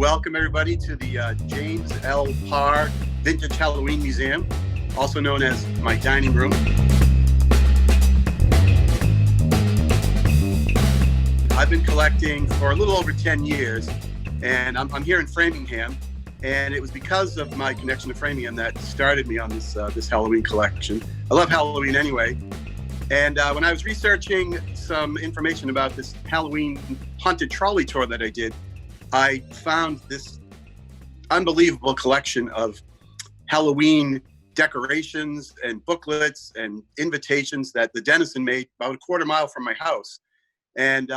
welcome everybody to the James L. Parr Vintage Halloween Museum, also known as my dining room. I've been collecting for a little over 10 years, and I'm here in Framingham, and it was because of my connection to Framingham that started me on this Halloween collection. I love Halloween anyway, and when I was researching some information about this Halloween haunted trolley tour that I did, I found this unbelievable collection of Halloween decorations and booklets and invitations that the Dennison made about a quarter mile from my house. And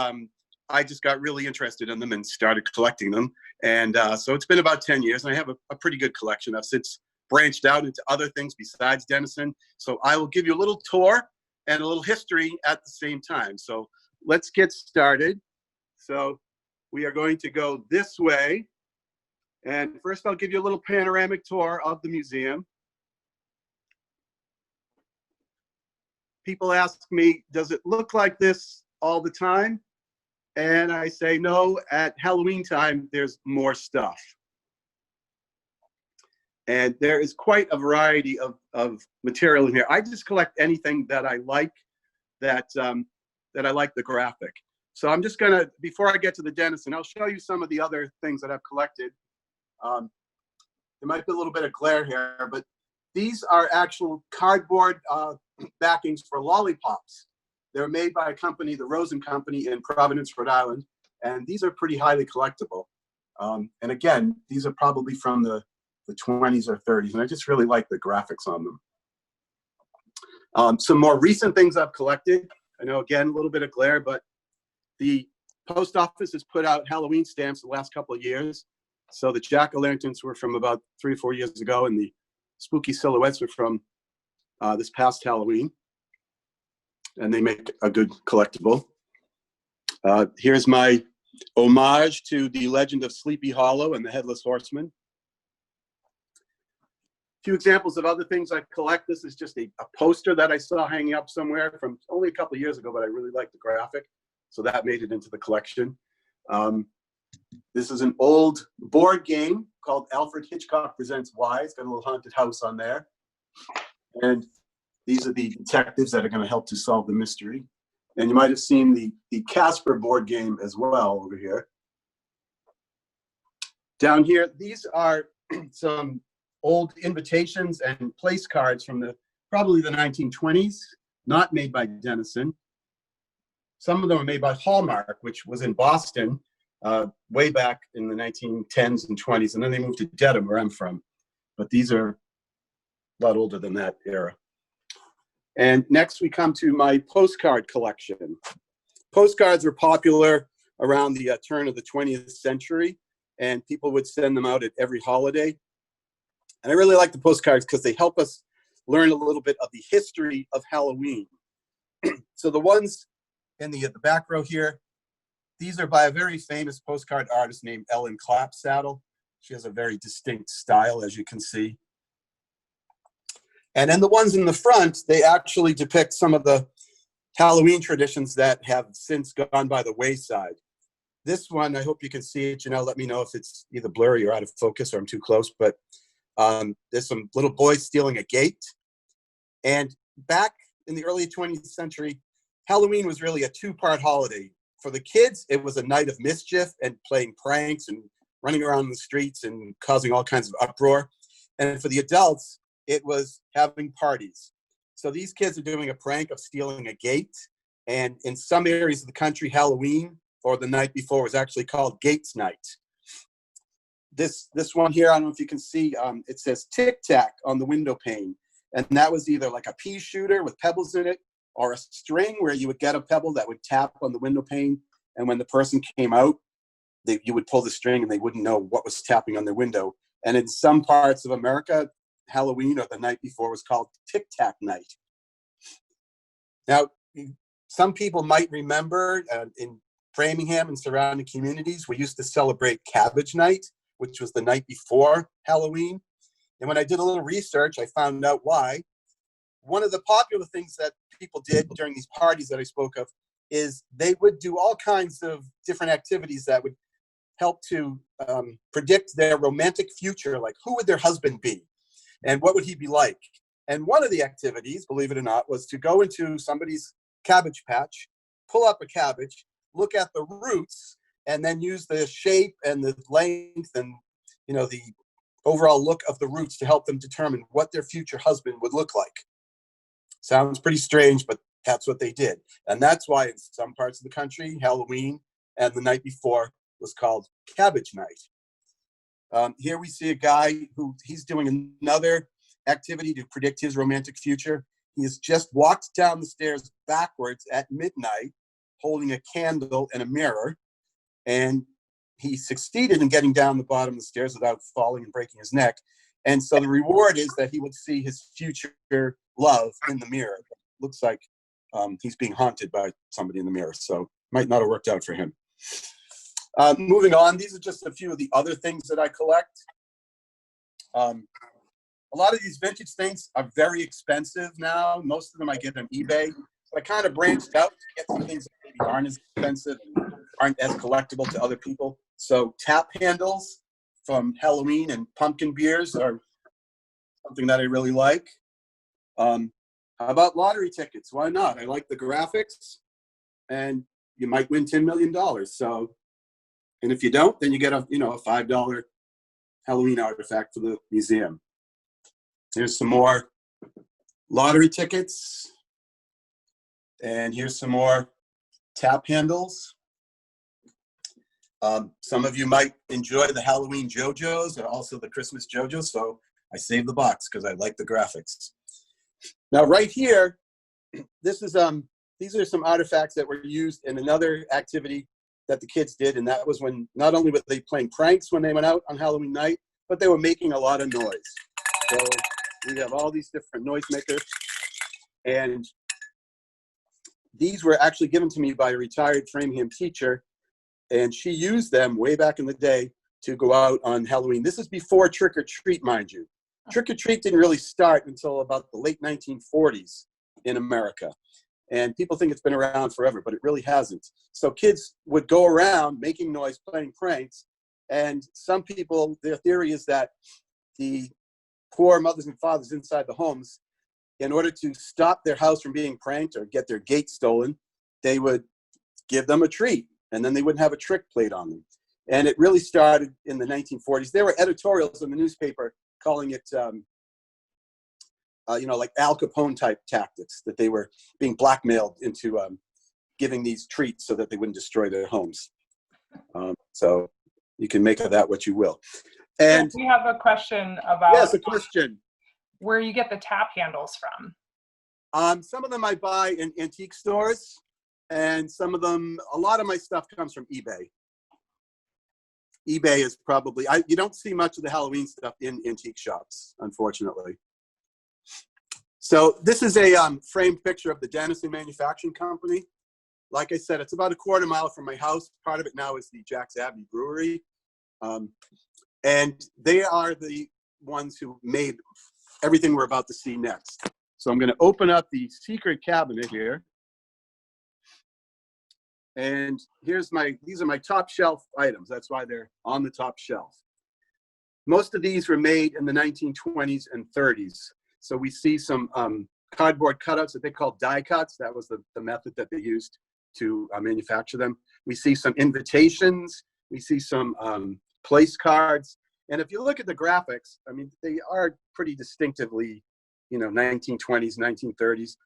I just got really interested in them and started collecting them. And so it's been about 10 years, and I have a pretty good collection. I've since branched out into other things besides Dennison. So I will give you a little tour and a little history at the same time. So let's get started. So we are going to go this way. And first I'll give you a little panoramic tour of the museum. People ask me, does it look like this all the time? And I say, no, at Halloween time, there's more stuff. And there is quite a variety of material in here. I just collect anything that I like, that I like the graphic. So I'm just gonna, before I get to the Dennison, I'll show you some of the other things that I've collected. There might be a little bit of glare here, but these are actual cardboard backings for lollipops. They're made by a company, the Rosen Company in Providence, Rhode Island, and these are pretty highly collectible. And again, these are probably from the 20s or 30s, and I just really like the graphics on them. Some more recent things I've collected. I know, again, a little bit of glare, but the post office has put out Halloween stamps the last couple of years. So the jack-o'-lanterns were from about 3 or 4 years ago, and the spooky silhouettes were from this past Halloween. And they make a good collectible. Here's my homage to the legend of Sleepy Hollow and the Headless Horseman. A few examples of other things I collect. This is just a poster that I saw hanging up somewhere from only a couple of years ago, but I really like the graphic. So that made it into the collection. This is an old board game called Alfred Hitchcock Presents Why. It's got a little haunted house on there. And these are the detectives that are going to help to solve the mystery. And you might have seen the Casper board game as well over here. Down here, these are some old invitations and place cards from probably the 1920s, not made by Dennison. Some of them were made by Hallmark, which was in Boston way back in the 1910s and 20s, and then they moved to Dedham, where I'm from. But these are a lot older than that era. And next we come to my postcard collection. Postcards were popular around the turn of the 20th century, and people would send them out at every holiday. And I really like the postcards because they help us learn a little bit of the history of Halloween. So the ones in the back row here, these are by a very famous postcard artist named Ellen Clapsaddle. She has a very distinct style, as you can see. And then the ones in the front, they actually depict some of the Halloween traditions that have since gone by the wayside. This one, I hope you can see it. Let me know if it's either blurry or out of focus or I'm too close, but there's some little boys stealing a gate. And back in the early 20th century, Halloween was really a two-part holiday. For the kids, it was a night of mischief and playing pranks and running around the streets and causing all kinds of uproar. And for the adults, it was having parties. So these kids are doing a prank of stealing a gate. And in some areas of the country, Halloween or the night before was actually called Gates Night. This one here, I don't know if you can see, it says Tic Tac on the window pane. And that was either like a pea shooter with pebbles in it, or a string where you would get a pebble that would tap on the window pane. And when the person came out, you would pull the string and they wouldn't know what was tapping on their window. And in some parts of America, Halloween or the night before was called Tic Tac Night. Now, some people might remember in Framingham and surrounding communities, we used to celebrate Cabbage Night, which was the night before Halloween. And when I did a little research, I found out why. One of the popular things that people did during these parties that I spoke of is they would do all kinds of different activities that would help to predict their romantic future, like who would their husband be and what would he be like. And one of the activities, believe it or not, was to go into somebody's cabbage patch, pull up a cabbage, look at the roots, and then use the shape and the length and, you know, the overall look of the roots to help them determine what their future husband would look like. Sounds pretty strange, but that's what they did. And that's why in some parts of the country, Halloween and the night before was called Cabbage Night. Here we see a guy who he's doing another activity to predict his romantic future. He has just walked down the stairs backwards at midnight, holding a candle and a mirror. And he succeeded in getting down the bottom of the stairs without falling and breaking his neck. And so the reward is that he would see his future love in the mirror. It looks like he's being haunted by somebody in the mirror. So might not have worked out for him. Moving on, these are just a few of the other things that I collect. A lot of these vintage things are very expensive now. Most of them I get on eBay. So I kind of branched out to get some things that maybe aren't as expensive and aren't as collectible to other people. So tap handles from Halloween and pumpkin beers are something that I really like. How about lottery tickets? Why not? I like the graphics, and you might win $10 million. So, and if you don't, then you get a $5 Halloween artifact for the museum. Here's some more lottery tickets. And here's some more tap handles. Some of you might enjoy the Halloween JoJo's and also the Christmas JoJo's, so I saved the box because I like the graphics. Now, right here, these are some artifacts that were used in another activity that the kids did, and that was when not only were they playing pranks when they went out on Halloween night, but they were making a lot of noise. So we have all these different noisemakers, and these were actually given to me by a retired Framingham teacher, and she used them way back in the day to go out on Halloween. This is before trick or treat, mind you. Trick or treat didn't really start until about the late 1940s in America. And people think it's been around forever, but it really hasn't. So kids would go around making noise, playing pranks. And some people, their theory is that the poor mothers and fathers inside the homes, in order to stop their house from being pranked or get their gate stolen, they would give them a treat, and then they wouldn't have a trick played on them. And it really started in the 1940s. There were editorials in the newspaper calling it, like Al Capone type tactics, that they were being blackmailed into giving these treats so that they wouldn't destroy their homes. So you can make of that what you will. And we have a question about, yes, a question, where you get the tap handles from. some of them I buy in antique stores, and some of them, a lot of my stuff comes from eBay. eBay is probably, you don't see much of the Halloween stuff in antique shops, unfortunately. So this is a framed picture of the Dennison Manufacturing Company. Like I said, it's about a quarter mile from my house. Part of it now is the Jack's Abbey Brewery. And they are the ones who made everything we're about to see next. So I'm going to open up the secret cabinet here. And these are my top shelf items. That's why they're on the top shelf. Most of these were made in the 1920s and 30s. So we see some cardboard cutouts that they call die cuts. That was the method that they used to manufacture them. We see some invitations. We see some place cards. And if you look at the graphics, I mean, they are pretty distinctively, 1920s, 1930s.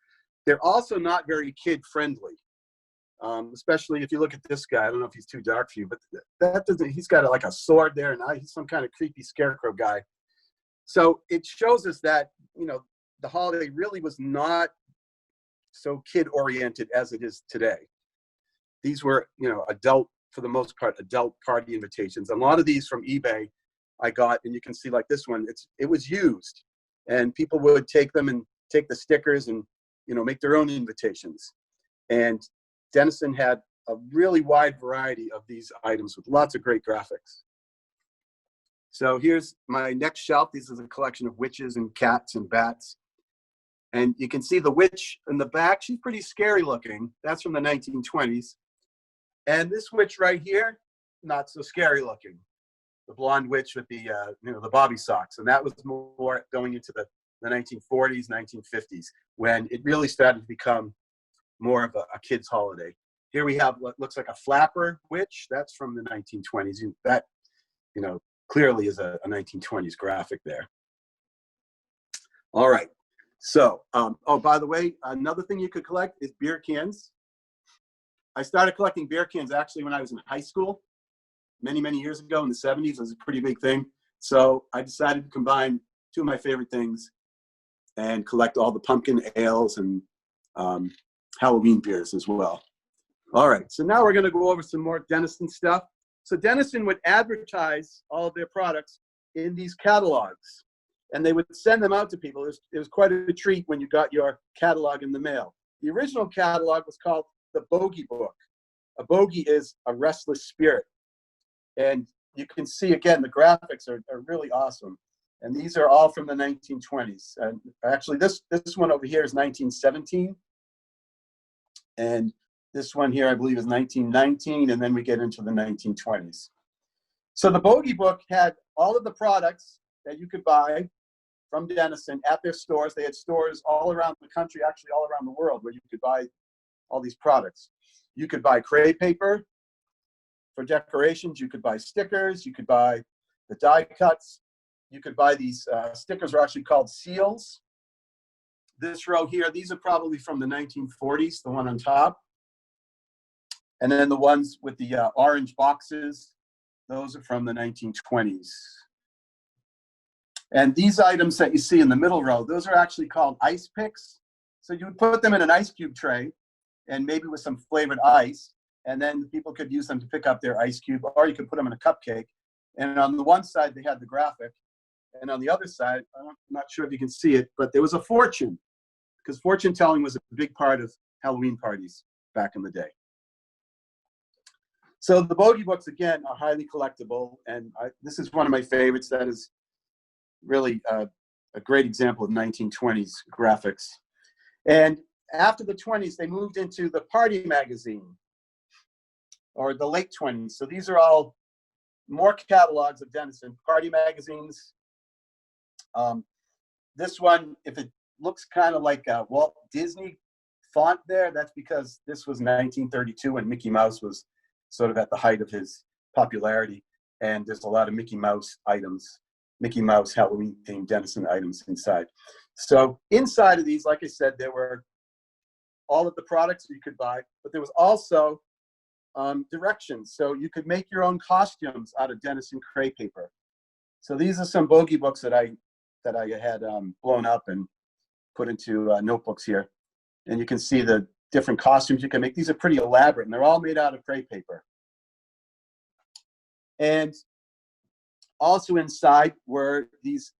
They're also not very kid-friendly, especially if you look at this guy. I don't know if he's too dark for you, but he's got like a sword there, and he's some kind of creepy scarecrow guy. So it shows us that, the holiday really was not so kid-oriented as it is today. These were, adult, for the most part, adult party invitations. A lot of these from eBay I got, and you can see like this one, it was used, and people would take them and take the stickers and, make their own invitations. And Dennison had a really wide variety of these items with lots of great graphics. So here's my next shelf. This is a collection of witches and cats and bats. And you can see the witch in the back. She's pretty scary looking. That's from the 1920s. And this witch right here not so scary looking. The blonde witch with the, the bobby socks. And that was more going into the 1940s, 1950s, when it really started to become more of a kid's holiday. Here we have what looks like a flapper witch. That's from the 1920s. That, clearly is a 1920s graphic there. All right. So, by the way, another thing you could collect is beer cans. I started collecting beer cans actually when I was in high school, many, many years ago in the 70s. It was a pretty big thing. So I decided to combine two of my favorite things and collect all the pumpkin ales and Halloween beers as well. All right, so now we're going to go over some more Dennison stuff. So Dennison would advertise all of their products in these catalogs, and they would send them out to people. It was quite a treat when you got your catalog in the mail. The original catalog was called the Boogie Book. A bogey is a restless spirit. And you can see, again, the graphics are really awesome. And these are all from the 1920s. And actually, this one over here is 1917. And this one here, I believe, is 1919. And then we get into the 1920s. So the Boogie Book had all of the products that you could buy from Dennison at their stores. They had stores all around the country, actually all around the world, where you could buy all these products. You could buy crepe paper for decorations. You could buy stickers. You could buy the die cuts. You could buy these stickers are actually called seals. This row here, these are probably from the 1940s, the one on top. And then the ones with the orange boxes, those are from the 1920s. And these items that you see in the middle row, those are actually called ice picks. So you would put them in an ice cube tray and maybe with some flavored ice, and then people could use them to pick up their ice cube, or you could put them in a cupcake. And on the one side, they had the graphic, and on the other side, I'm not sure if you can see it, but there was a fortune, because fortune telling was a big part of Halloween parties back in the day. So the Boogie Books, again, are highly collectible, and this is one of my favorites. That is really a great example of 1920s graphics. And after the 20s, they moved into the party magazine, or the late 20s. So these are all more catalogs of Dennison, party magazines. This one, if it looks kind of like a Walt Disney font there, that's because this was 1932 when Mickey Mouse was sort of at the height of his popularity. And there's a lot of Mickey Mouse items, Mickey Mouse Halloween themed Dennison items inside. So inside of these, like I said, there were all of the products you could buy, but there was also directions. So you could make your own costumes out of Dennison crepe paper. So these are some Boogie Books that I had blown up and put into notebooks here. And you can see the different costumes you can make. These are pretty elaborate, and they're all made out of crepe paper. And also inside were these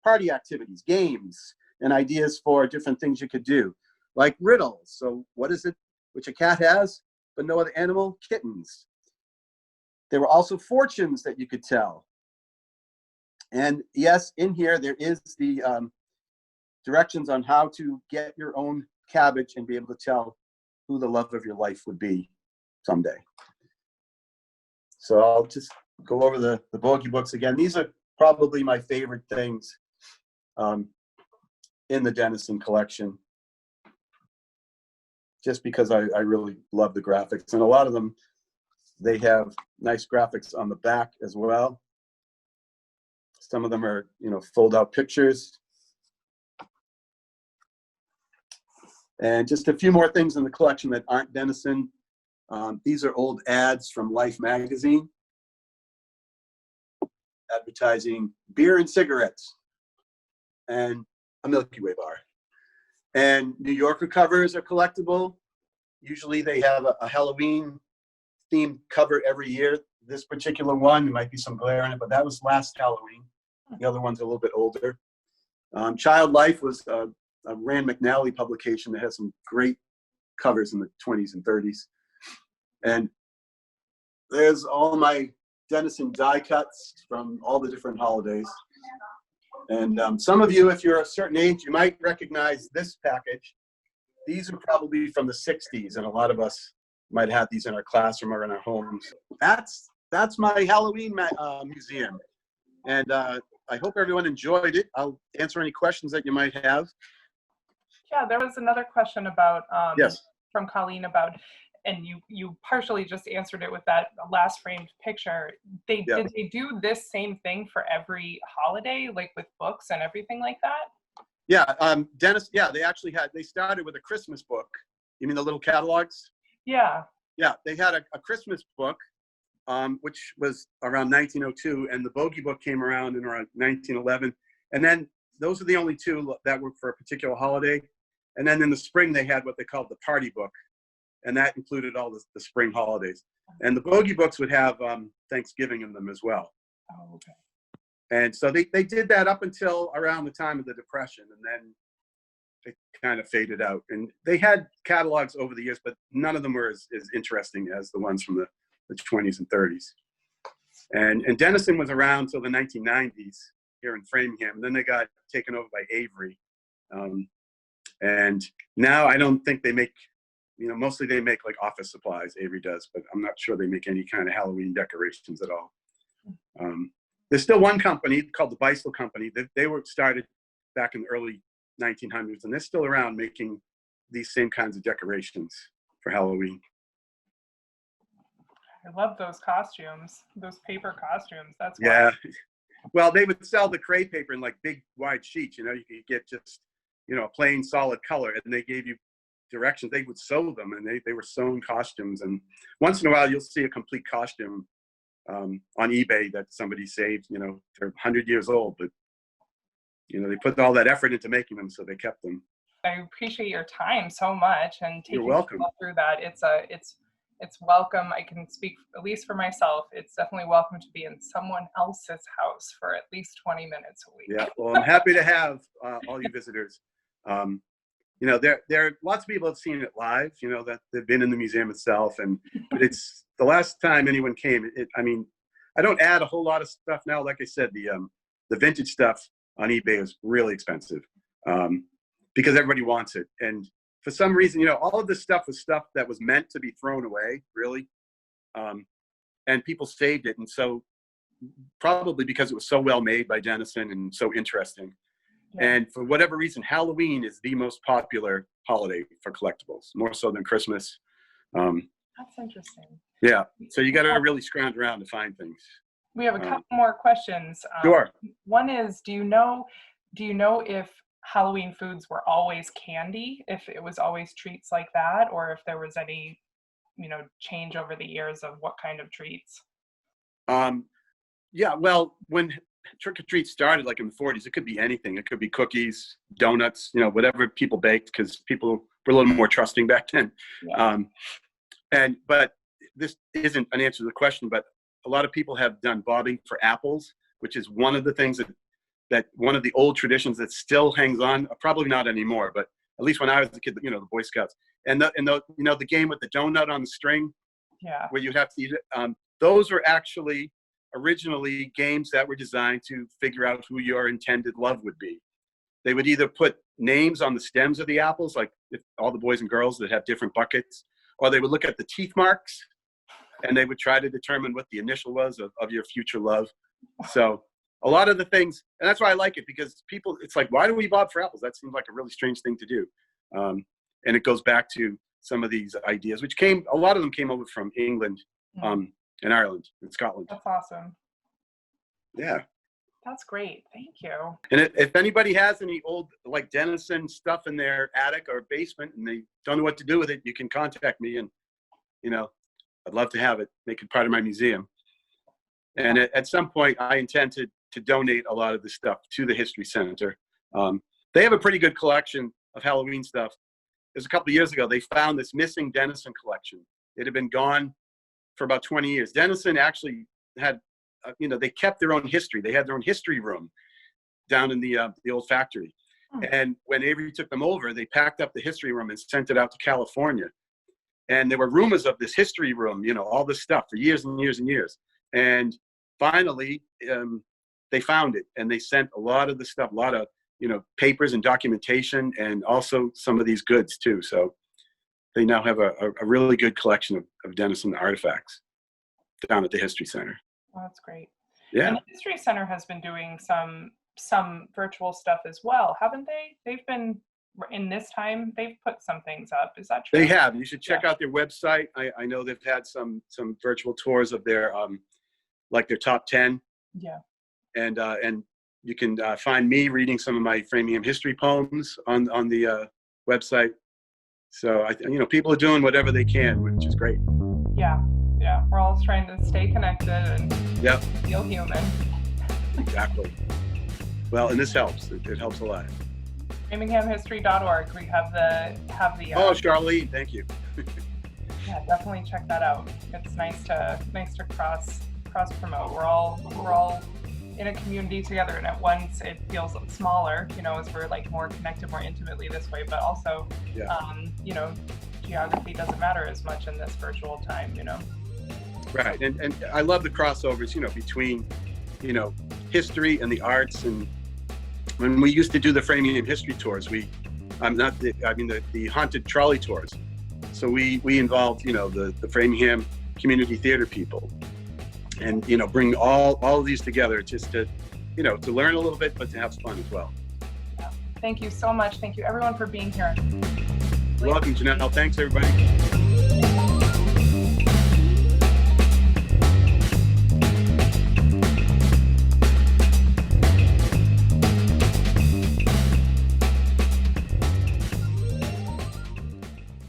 party activities, games, and ideas for different things you could do, like riddles. So what is it which a cat has, but no other animal? Kittens. There were also fortunes that you could tell. And yes, in here, there is the directions on how to get your own cabbage and be able to tell who the love of your life would be someday. So I'll just go over the Boogie Books again. These are probably my favorite things in the Dennison collection, just because I really love the graphics. And a lot of them, they have nice graphics on the back as well. Some of them are, fold out pictures. And just a few more things in the collection that aren't Dennison. These are old ads from Life magazine, advertising beer and cigarettes and a Milky Way bar. And New Yorker covers are collectible. Usually they have a Halloween themed cover every year. This particular one, there might be some glare in it, but that was last Halloween. The other one's a little bit older. Child Life was a Rand McNally publication that has some great covers in the 20s and 30s. And there's all my Dennison die cuts from all the different holidays. And some of you, if you're a certain age, you might recognize this package. These are probably from the 60s, and a lot of us might have these in our classroom or in our homes. That's that's my Halloween museum. And I hope everyone enjoyed it. I'll answer any questions that you might have. Yeah, there was another question about Yes. from Colleen about, and you partially just answered it with that last framed picture. Did they do this same thing for every holiday, like with books and everything like that? Yeah, Dennis. Yeah, they started with a Christmas book. You mean the little catalogs? Yeah. Yeah, they had a Christmas book, which was around 1902, and the Boogie Book came around in around 1911. And then those are the only two that were for a particular holiday. And then in the spring, they had what they called the Party Book, and that included all the spring holidays. And the Boogie Books would have Thanksgiving in them as well. Oh, okay. And so they did that up until around the time of the Depression, and then they kind of faded out. And they had catalogs over the years, but none of them were as interesting as the ones from the 20s and 30s. And Dennison was around till the 1990s here in Framingham, and then they got taken over by Avery. And now I don't think they make, mostly they make like office supplies, Avery does, but I'm not sure they make any kind of Halloween decorations at all. There's still one company called the Beistel Company. They were started back in the early 1900s, and they're still around making these same kinds of decorations for Halloween. I love those costumes, those paper costumes. That's yeah. Well, they would sell the crepe paper in like big wide sheets. You could get just a plain solid color, and they gave you directions. They would sew them, and they were sewn costumes. And once in a while, you'll see a complete costume on eBay that somebody saved. They're 100 years old, but they put all that effort into making them, so they kept them. I appreciate your time so much and taking You're welcome. through that. It's welcome. I can speak at least for myself. It's definitely welcome to be in someone else's house for at least 20 minutes a week. Yeah, well, I'm happy to have all you visitors. There are lots of people have seen it live. That they've been in the museum itself, but it's the last time anyone came. I don't add a whole lot of stuff now. Like I said, the vintage stuff on eBay is really expensive because everybody wants it. And for some reason, all of this stuff was stuff that was meant to be thrown away, really. And people saved it. And so probably because it was so well made by Dennison and so interesting. Yeah. And for whatever reason, Halloween is the most popular holiday for collectibles, more so than Christmas. That's interesting. Yeah. So you got to really scrounge around to find things. We have a couple more questions. Sure. One is, do you know if Halloween foods were always candy, if it was always treats like that, or if there was any, change over the years of what kind of treats? Yeah, well, when trick-or-treat started, like in the 40s, it could be anything. It could be cookies, donuts, whatever people baked, because people were a little more trusting back then. Yeah. But this isn't an answer to the question, but a lot of people have done bobbing for apples, which is one of the things that one of the old traditions that still hangs on. Probably not anymore, but at least when I was a kid, the Boy Scouts and the game with the donut on the string, where you have to eat it. Those were actually originally games that were designed to figure out who your intended love would be. They would either put names on the stems of the apples, like all the boys and girls that have different buckets, or they would look at the teeth marks and they would try to determine what the initial was of your future love. So a lot of the things, and that's why I like it, because people, it's like, why do we bob for apples? That seems like a really strange thing to do. And it goes back to some of these ideas, which a lot of them came over from England and Ireland and Scotland. That's awesome. Yeah. That's great. Thank you. And if anybody has any old, like Dennison stuff in their attic or basement and they don't know what to do with it, you can contact me and, I'd love to have it, make it part of my museum. And at some point, I intend to donate a lot of this stuff to the History Center. They have a pretty good collection of Halloween stuff. It was a couple of years ago, they found this missing Dennison collection. It had been gone for about 20 years. Dennison actually had, they kept their own history. They had their own history room down in the old factory. And when Avery took them over, they packed up the history room and sent it out to California. And there were rumors of this history room, all this stuff for years and years and years. And finally, they found it, and they sent a lot of the stuff, a lot of, papers and documentation, and also some of these goods too. So they now have a really good collection of Dennison artifacts. down at the History Center. Oh, that's great. Yeah. And the History Center has been doing some virtual stuff as well, haven't they? They've been, in this time, they've put some things up. Is that true? They have. You should check out their website. I know they've had some virtual tours of their like their top 10. Yeah. And you can find me reading some of my Framingham history poems on the website. So people are doing whatever they can, which is great. Yeah. We're all trying to stay connected and feel human. Exactly. Well, and this helps. It helps a lot. FraminghamHistory.org. We have the. Oh, Charlene, thank you. Yeah, definitely check that out. It's nice to cross promote. We're all in a community together, and at once it feels smaller, as we're like more connected, more intimately this way. But also, geography doesn't matter as much in this virtual time. Right, and I love the crossovers, between, history and the arts. And when we used to do the Framingham history tours, the haunted trolley tours. So we involved, the Framingham community theater people, and bring all of these together just to to learn a little bit, but to have fun as well. Yeah. Thank you so much. Thank you everyone for being here. You're welcome, Janelle. Thanks everybody.